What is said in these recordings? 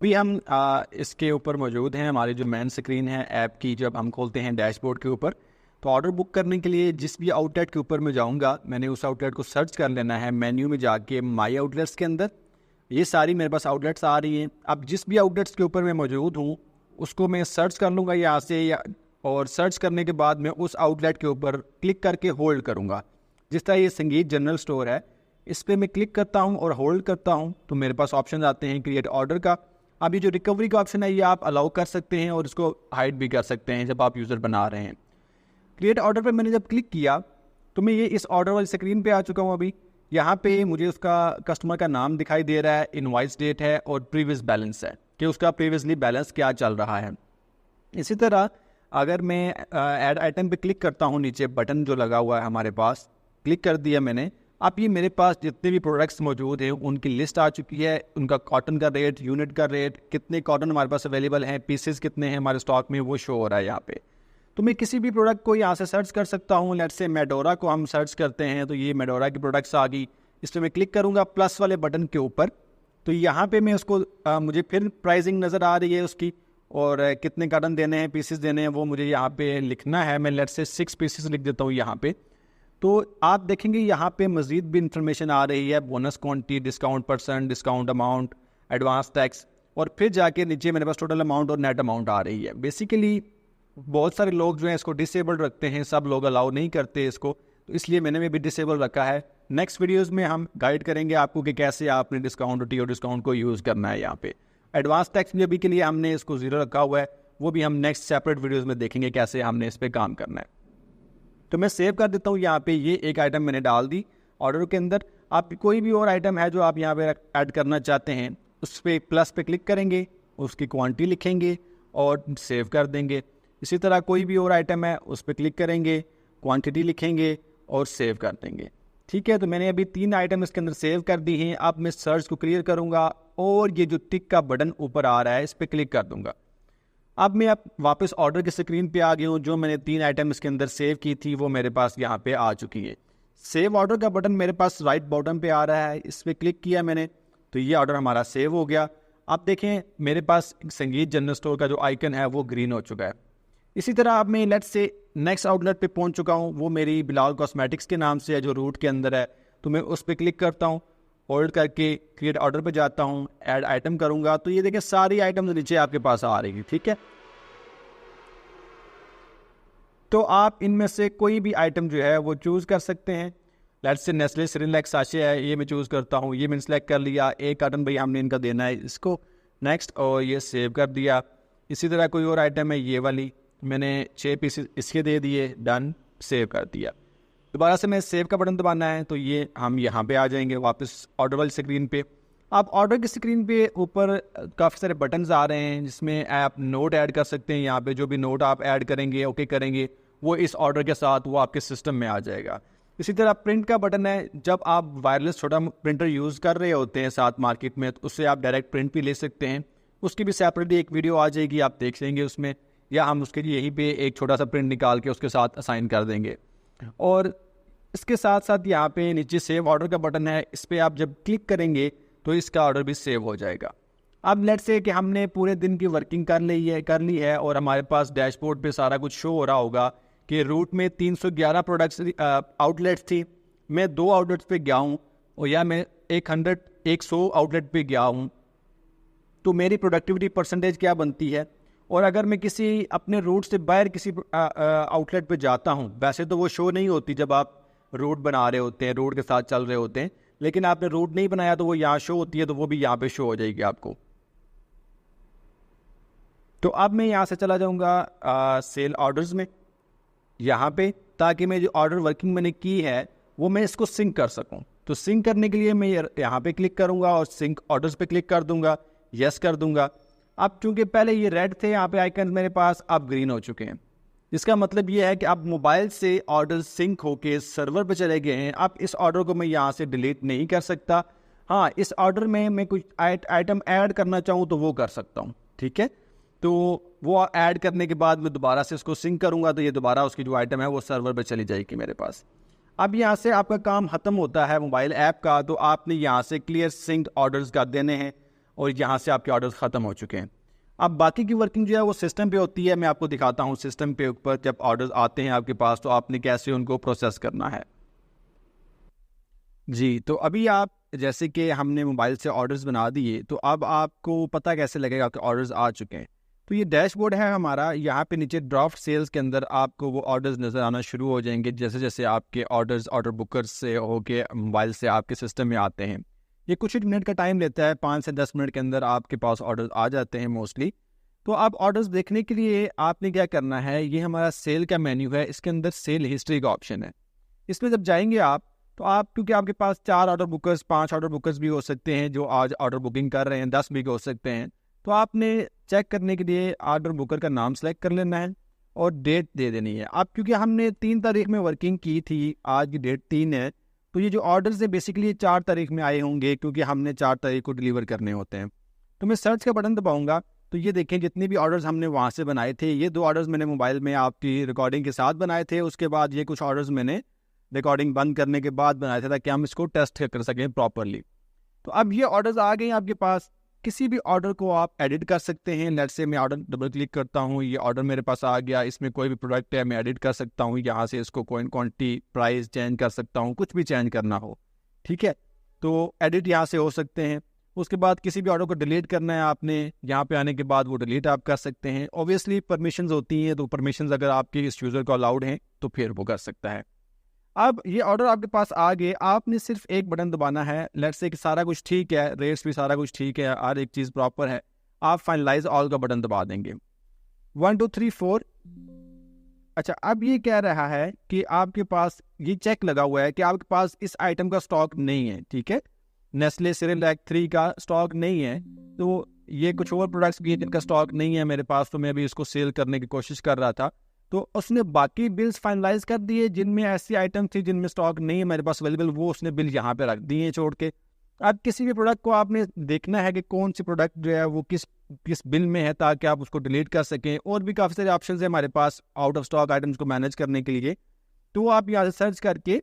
अभी हम इसके ऊपर मौजूद हैं। हमारी जो मेन स्क्रीन है ऐप की, जब हम खोलते हैं डैशबोर्ड के ऊपर, तो ऑर्डर बुक करने के लिए जिस भी आउटलेट के ऊपर मैं जाऊंगा, मैंने उस आउटलेट को सर्च कर लेना है। मेन्यू में जाके माई आउटलेट्स के अंदर ये सारी मेरे पास आउटलेट्स आ रही हैं। अब जिस भी आउटलेट्स के ऊपर मैं मौजूद हूँ उसको मैं सर्च कर लूँगा यहाँ से, और सर्च करने के बाद मैं उस आउटलेट के ऊपर क्लिक करके होल्ड करूँगा। जिस तरह ये संगीत जनरल स्टोर है, इस पर मैं क्लिक करता हूँ और होल्ड करता हूँ तो मेरे पास ऑप्शन आते हैं क्रिएट ऑर्डर का। अब ये जो रिकवरी का ऑप्शन है ये आप अलाउ कर सकते हैं और इसको हाइड भी कर सकते हैं जब आप यूज़र बना रहे हैं। क्रिएट ऑर्डर पर मैंने जब क्लिक किया तो मैं ये इस ऑर्डर वाली स्क्रीन पे आ चुका हूँ। अभी यहाँ पे मुझे उसका कस्टमर का नाम दिखाई दे रहा है, इनवॉइस डेट है और प्रीवियस बैलेंस है कि उसका प्रीवियसली बैलेंस क्या चल रहा है। इसी तरह अगर मैं ऐड आइटम पे क्लिक करता हूँ, नीचे बटन जो लगा हुआ है हमारे पास, क्लिक कर दिया मैंने। अब ये मेरे पास जितने भी प्रोडक्ट्स मौजूद हैं उनकी लिस्ट आ चुकी है, उनका कॉटन का रेट, यूनिट का रेट, कितने कॉटन हमारे पास अवेलेबल हैं, पीसेस कितने हैं हमारे स्टॉक में, वो शो हो रहा है यहाँ पे। तो मैं किसी भी प्रोडक्ट को यहाँ से सर्च कर सकता हूँ। लेट्स से मेडोरा को हम सर्च करते हैं तो ये मेडोरा की प्रोडक्ट्स आ गई। इस पर मैं क्लिक करूँगा प्लस वाले बटन के ऊपर, तो यहाँ पे मैं उसको मुझे फिर प्राइसिंग नज़र आ रही है उसकी, और कितने कार्टन देने हैं, पीसेस देने हैं, वो मुझे यहाँ पे लिखना है। मैं लेट्स से 6 पीसेस लिख देता हूँ यहाँ पे। तो आप देखेंगे यहाँ पे मज़ीद भी इंफॉर्मेशन आ रही है, bonus quantity, discount percent, discount amount, advance tax, और फिर जाके नीचे मेरे पास टोटल अमाउंट और नेट अमाउंट आ रही है। बेसिकली बहुत सारे लोग जो हैं इसको डिसेबल्ड रखते हैं, सब लोग अलाउ नहीं करते इसको, तो इसलिए मैंने भी डिसेबल रखा है। नेक्स्ट वीडियोज़ में हम गाइड करेंगे आपको कि कैसे आपने डिस्काउंट और टीओ डिस्काउंट को यूज़ करना है। यहाँ पे एडवांस टैक्स भी अभी के लिए हमने इसको 0 रखा हुआ है, वो भी हम नेक्स्ट सेपरेट वीडियोज़ में देखेंगे कैसे हमने इस पर काम करना है। तो मैं सेव कर देता हूँ। यहाँ पे ये एक आइटम मैंने डाल दी ऑर्डर के अंदर। आप कोई भी और आइटम है जो आप यहाँ पे ऐड करना चाहते हैं, उस पर प्लस पे क्लिक करेंगे, उसकी क्वांटिटी लिखेंगे और सेव कर देंगे। इसी तरह कोई भी और आइटम है उस पर क्लिक करेंगे, क्वांटिटी लिखेंगे और सेव कर देंगे। ठीक है, तो मैंने अभी 3 आइटम इसके अंदर सेव कर दी हैं। अब मैं सर्च को क्लियर करूँगा और ये जो टिक का बटन ऊपर आ रहा है इस पर क्लिक कर दूँगा। अब मैं वापस ऑर्डर की स्क्रीन पे आ गया हूँ। जो मैंने 3 आइटम इसके अंदर सेव की थी वो मेरे पास यहाँ पे आ चुकी है। सेव ऑर्डर का बटन मेरे पास राइट बॉटम पे आ रहा है, इस पर क्लिक किया मैंने तो ये ऑर्डर हमारा सेव हो गया। आप देखें मेरे पास संगीत जनरल स्टोर का जो आइकन है वो ग्रीन हो चुका है। इसी तरह अब मैं लेट्स से नेक्स्ट आउटलेट पे पहुंच चुका हूं, वो मेरी बिलाल कॉस्मेटिक्स के नाम से है जो रूट के अंदर है। तो मैं उस पर क्लिक करता हूं, होल्ड करके क्रिएट ऑर्डर पे जाता हूं, ऐड आइटम करूंगा तो ये देखें सारी आइटम नीचे आपके पास आ रही है। ठीक है, तो आप इनमें से कोई भी आइटम जो है वो चूज़ कर सकते हैं। लेट्स से नेस्ले सिरिलैक्स साशे है, ये मैं चूज़ करता हूँ, ये मैंने सेलेक्ट कर लिया। एक कार्टन भाई हमने इनका देना है इसको, नेक्स्ट, और ये सेव कर दिया। इसी तरह कोई और आइटम है, ये वाली मैंने 6 पीसेस इसके दे दिए, डन, सेव कर दिया। दोबारा से मैं सेव का बटन दबाना है तो ये हम यहाँ पे आ जाएंगे वापस ऑर्डर वाली स्क्रीन पे। आप ऑर्डर की स्क्रीन पे ऊपर काफ़ी सारे बटन्स आ रहे हैं जिसमें आप नोट ऐड कर सकते हैं। यहाँ पे जो भी नोट आप ऐड करेंगे, ओके करेंगे, वो इस ऑर्डर के साथ वो आपके सिस्टम में आ जाएगा। इसी तरह प्रिंट का बटन है, जब आप वायरलेस छोटा प्रिंटर यूज़ कर रहे होते हैं साथ मार्केट में, तो उससे आप डायरेक्ट प्रिंट भी ले सकते हैं। उसकी भी सेपरेटली एक वीडियो आ जाएगी, आप देख लेंगे उसमें, या हम उसके लिए यहीं पे एक छोटा सा प्रिंट निकाल के उसके साथ असाइन कर देंगे। और इसके साथ साथ यहाँ पे नीचे सेव ऑर्डर का बटन है, इस पर आप जब क्लिक करेंगे तो इसका ऑर्डर भी सेव हो जाएगा। अब लेट्स से कि हमने पूरे दिन की वर्किंग कर ली है और हमारे पास डैशबोर्ड पे सारा कुछ शो हो रहा होगा कि रूट में 311 प्रोडक्ट्स आउटलेट्स थी, मैं 2 आउटलेट्स पे गया हूँ, और या मैं 100 आउटलेट पे गया हूँ, तो मेरी प्रोडक्टिविटी परसेंटेज क्या बनती है। और अगर मैं किसी अपने रूट से बाहर किसी आउटलेट पे जाता हूँ, वैसे तो वो शो नहीं होती जब आप रूट बना रहे होते हैं, रूट के साथ चल रहे होते हैं, लेकिन आपने रूट नहीं बनाया तो वो यहाँ शो होती है, तो वो भी यहाँ पे शो हो जाएगी आपको। तो अब मैं यहाँ से चला जाऊँगा सेल ऑर्डर्स में यहाँ पे, ताकि मैं जो ऑर्डर वर्किंग मैंने की है वो मैं इसको सिंक कर सकूँ। तो सिंक करने के लिए मैं यहाँ पे क्लिक करूँगा और सिंक ऑर्डर्स पे क्लिक कर दूँगा, यस कर दूँगा। अब चूँकि पहले ये रेड थे यहाँ पे आइकन मेरे पास, अब ग्रीन हो चुके हैं। इसका मतलब ये है कि अब मोबाइल से ऑर्डर सिंक होके सर्वर पे चले गए हैं। अब इस ऑर्डर को मैं यहाँ से डिलीट नहीं कर सकता। हाँ, इस ऑर्डर में मैं कुछ आइटम ऐड करना चाहूँ तो वो कर सकता हूँ। ठीक है, तो वो ऐड करने के बाद मैं दोबारा से इसको सिंक करूँगा तो ये दोबारा उसकी जो आइटम है वो सर्वर पे चली जाएगी मेरे पास। अब यहाँ से आपका काम ख़त्म होता है मोबाइल ऐप का, तो आपने यहाँ से क्लियर सिंक ऑर्डर्स कर देने हैं और यहाँ से आपके ऑर्डर्स ख़त्म हो चुके हैं। अब बाकी की वर्किंग जो है वो सिस्टम पे होती है। मैं आपको दिखाता हूँ सिस्टम पे ऊपर जब ऑर्डर्स आते हैं आपके पास तो आपने कैसे उनको प्रोसेस करना है। जी, तो अभी आप जैसे कि हमने मोबाइल से ऑर्डर्स बना दिए, तो अब आपको पता कैसे लगेगा कि ऑर्डर्स आ चुके हैं। तो ये डैशबोर्ड है हमारा, यहाँ पे नीचे ड्राफ्ट सेल्स के अंदर आपको वो ऑर्डर्स नज़र आना शुरू हो जाएंगे जैसे जैसे आपके ऑर्डर्स ऑर्डर बुकर्स से होके मोबाइल से आपके सिस्टम में आते हैं। ये कुछ ही मिनट का टाइम लेता है, 5 से 10 मिनट के अंदर आपके पास ऑर्डर्स आ जाते हैं मोस्टली। तो आप ऑर्डर्स देखने के लिए आपने क्या करना है, ये हमारा सेल का मेन्यू है, इसके अंदर सेल हिस्ट्री का ऑप्शन है। इसमें जब जाएंगे आप, तो आप क्योंकि आपके पास 4 ऑर्डर बुकर्स 5 ऑर्डर बुकर्स भी हो सकते हैं जो आज ऑर्डर बुकिंग कर रहे हैं, 10 भी हो सकते हैं। तो आपने चेक करने के लिए ऑर्डर बुकर का नाम सेलेक्ट कर लेना है और डेट दे देनी है। अब क्योंकि हमने 3 तारीख में वर्किंग की थी, आज की डेट 3 है, तो ये जो ऑर्डर्स है बेसिकली 4 तारीख में आए होंगे क्योंकि हमने 4 तारीख को डिलीवर करने होते हैं। तो मैं सर्च का बटन दबाऊंगा, तो ये देखें जितने भी ऑर्डर्स हमने वहाँ से बनाए थे, ये 2 ऑर्डर्स मैंने मोबाइल में आपकी रिकॉर्डिंग के साथ बनाए थे। उसके बाद ये कुछ ऑर्डर्स मैंने रिकॉर्डिंग बंद करने के बाद बनाया था ताकि हम इसको टेस्ट कर सकें प्रॉपरली। तो अब ये ऑर्डर्स आ गए हैं आपके पास। किसी भी ऑर्डर को आप एडिट कर सकते हैं। लेट्स से मैं ऑर्डर डबल क्लिक करता हूँ, ये ऑर्डर मेरे पास आ गया, इसमें कोई भी प्रोडक्ट है मैं एडिट कर सकता हूँ, यहाँ से इसको कोई क्वांटिटी प्राइस चेंज कर सकता हूँ, कुछ भी चेंज करना हो, ठीक है, तो एडिट यहाँ से हो सकते हैं। उसके बाद किसी भी ऑर्डर को डिलीट करना है आपने, यहाँ पे आने के बाद वो डिलीट आप कर सकते हैं। ऑब्वियसली परमिशंस होती हैं, तो परमिशंस अगर आपके इस यूज़र को अलाउड हैं तो फिर वो कर सकता है। अब ये ऑर्डर आपके पास आ गए, आपने सिर्फ एक बटन दबाना है। लेट्स से कि सारा कुछ ठीक है, रेट्स भी सारा कुछ ठीक है, हर एक चीज़ प्रॉपर है, आप फाइनलाइज ऑल का बटन दबा देंगे। 1 2 3 4। अच्छा, अब ये कह रहा है कि आपके पास ये चेक लगा हुआ है कि आपके पास इस आइटम का स्टॉक नहीं है, ठीक है, नेस्ले सेरेलैक 3 का स्टॉक नहीं है। तो ये कुछ और प्रोडक्ट्स भी जिनका स्टॉक नहीं है मेरे पास, तो मैं अभी इसको सेल करने की कोशिश कर रहा था। तो उसने बाकी बिल्स फाइनलाइज कर दिए जिनमें ऐसी आइटम थी जिनमें स्टॉक नहीं है मेरे पास अवेलेबल, वो उसने बिल यहाँ पे रख दिए छोड़ के। अब किसी भी प्रोडक्ट को आपने देखना है कि कौन सी प्रोडक्ट जो है वो किस किस बिल में है ताकि आप उसको डिलीट कर सकें। और भी काफ़ी सारे ऑप्शन है हमारे pass out of stock items को मैनेज करने के लिए, तो आप यहाँ से सर्च करके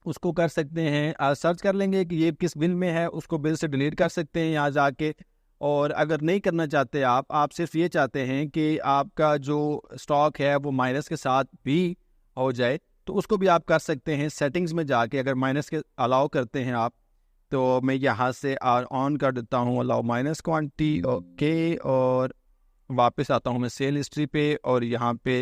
उसको कर सकते हैं। सर्च कर लेंगे कि ये किस बिल में है, उसको बिल से डिलीट कर सकते हैं यहाँ जाके। और अगर नहीं करना चाहते आप सिर्फ ये चाहते हैं कि आपका जो स्टॉक है वो माइनस के साथ भी हो जाए, तो उसको भी आप कर सकते हैं सेटिंग्स में जाके। अगर माइनस के अलाउ करते हैं आप, तो मैं यहाँ से ऑन कर देता हूँ अलाउ माइनस क्वांटिटी, ओके, और वापस आता हूँ मैं सेल हिस्ट्री पे, और यहाँ पे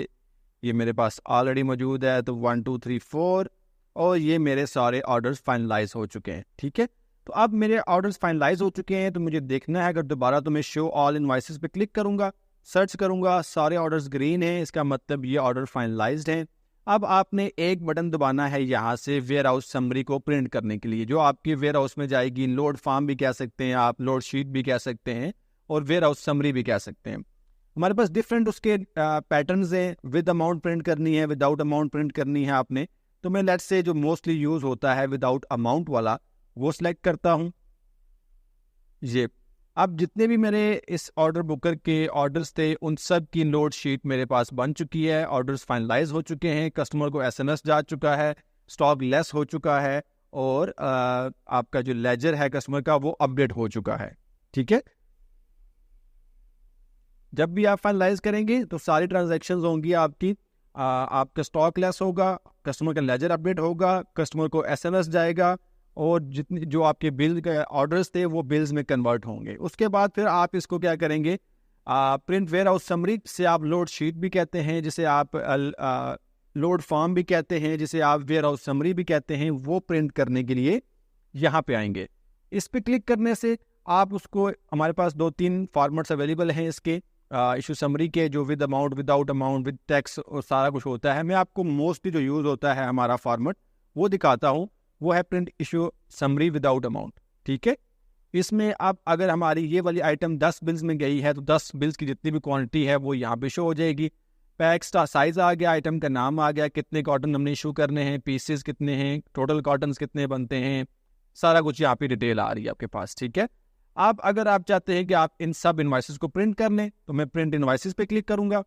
ये मेरे पास ऑलरेडी मौजूद है। तो 1 2 3 4 और ये मेरे सारे ऑर्डर्स फाइनलाइज हो चुके हैं, ठीक है। तो अब मेरे ऑर्डर्स फाइनलाइज हो चुके हैं, तो मुझे देखना है अगर दोबारा, तो मैं शो ऑल इनवॉइसेस पे क्लिक करूंगा, सर्च करूंगा, सारे ऑर्डर्स ग्रीन हैं, इसका मतलब ये ऑर्डर फाइनलाइज्ड हैं। अब आपने एक बटन दबाना है यहाँ से वेयर हाउस समरी को प्रिंट करने के लिए, जो आपके वेयर हाउस में जाएगी। लोड फॉर्म भी कह सकते हैं आप, लोड शीट भी कह सकते हैं, और वेयर हाउस समरी भी कह सकते हैं। हमारे पास डिफरेंट उसके पैटर्न्स हैं, विद अमाउंट प्रिंट करनी है, विदाउट अमाउंट प्रिंट करनी है आपने। तो मैं लेट्स से जो मोस्टली यूज़ होता है विदाउट अमाउंट वाला, वो सिलेक्ट करता हूँ। ये अब जितने भी मेरे इस ऑर्डर बुकर के ऑर्डर्स थे उन सब की लोड शीट मेरे पास बन चुकी है, ऑर्डर्स फाइनलाइज हो चुके हैं, कस्टमर को एसएमएस जा चुका है, स्टॉक लेस हो चुका है, और आपका जो लेजर है कस्टमर का वो अपडेट हो चुका है, ठीक है। जब भी आप फाइनलाइज करेंगे तो सारी ट्रांजैक्शंस होंगी आपकी, आपका स्टॉक लेस होगा, कस्टमर का लेजर अपडेट होगा, कस्टमर को एसएमएस जाएगा, और जितने जो आपके बिल के ऑर्डर्स थे वो बिल्स में कन्वर्ट होंगे। उसके बाद फिर आप इसको क्या करेंगे, प्रिंट वेयर हाउस समरी से आप लोड शीट भी कहते हैं, जिसे आप लोड फॉर्म भी कहते हैं, जिसे आप वेयर हाउस समरी भी कहते हैं, वो प्रिंट करने के लिए यहाँ पे आएंगे। इस पे क्लिक करने से आप उसको, हमारे पास 2-3 फॉर्मेट्स अवेलेबल हैं इसके इशू समरी के, जो with amount, without amount, with tax और सारा कुछ होता है। मैं आपको मोस्टली जो यूज़ होता है हमारा फॉर्मेट वो दिखाता हूँ, वो है print issue summary without amount, ठीक है। इसमें अब अगर हमारी ये वाली आइटम 10 बिल्स में गई है तो 10 बिल्स की जितनी भी क्वांटिटी है वो यहाँ पे शो हो जाएगी। पैक्स का साइज आ गया, आइटम का नाम आ गया, कितने कॉटन हमने इशू करने हैं, पीसेस कितने हैं, टोटल कॉटन कितने बनते हैं, सारा कुछ यहाँ पे डिटेल आ रही है आपके पास, ठीक है। अब अगर आप चाहते हैं कि आप इन सब इनवॉइसेस को प्रिंट कर लें, तो मैं प्रिंट इनवॉइसेस पे क्लिक करूंगा,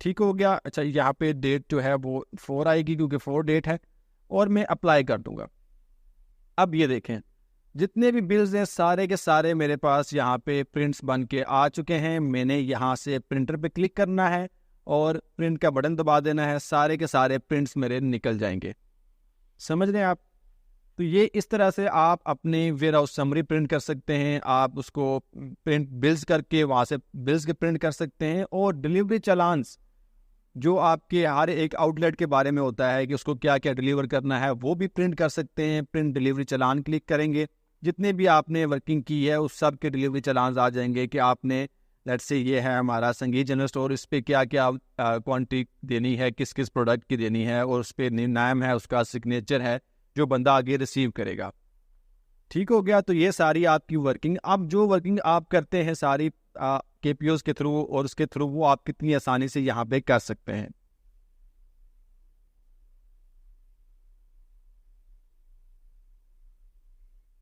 ठीक हो गया। अच्छा, यहाँ पे डेट जो है वो 4 आएगी क्योंकि 4 डेट है, और मैं अप्लाई कर दूंगा। अब ये देखें, जितने भी बिल्स हैं सारे के सारे मेरे पास यहाँ पे प्रिंट्स बन के आ चुके हैं। मैंने यहाँ से प्रिंटर पे क्लिक करना है और प्रिंट का बटन दबा देना है, सारे के सारे प्रिंट्स मेरे निकल जाएंगे। समझ रहे हैं आप? तो ये इस तरह से आप अपने वेयर हाउस समरी प्रिंट कर सकते हैं। आप उसको प्रिंट बिल्स करके वहाँ से बिल्स के प्रिंट कर सकते हैं, और डिलीवरी चालान्स जो आपके हर एक आउटलेट के बारे में होता है कि उसको क्या क्या डिलीवर करना है, वो भी प्रिंट कर सकते हैं। प्रिंट डिलीवरी चालान क्लिक करेंगे, जितने भी आपने वर्किंग की है उस सब के डिलीवरी चालान आ जाएंगे कि आपने लेट्स से ये है हमारा संगीत जनरल स्टोर, इस पर क्या क्या क्वांटिटी देनी है, किस किस प्रोडक्ट की देनी है, और उस पर नाम है, उसका सिग्नेचर है जो बंदा आगे रिसीव करेगा। ठीक हो गया। तो ये सारी आपकी वर्किंग, अब जो वर्किंग आप करते हैं सारी KPOs के थ्रू और उसके थ्रू, वो आप कितनी आसानी से यहाँ पे कर सकते हैं।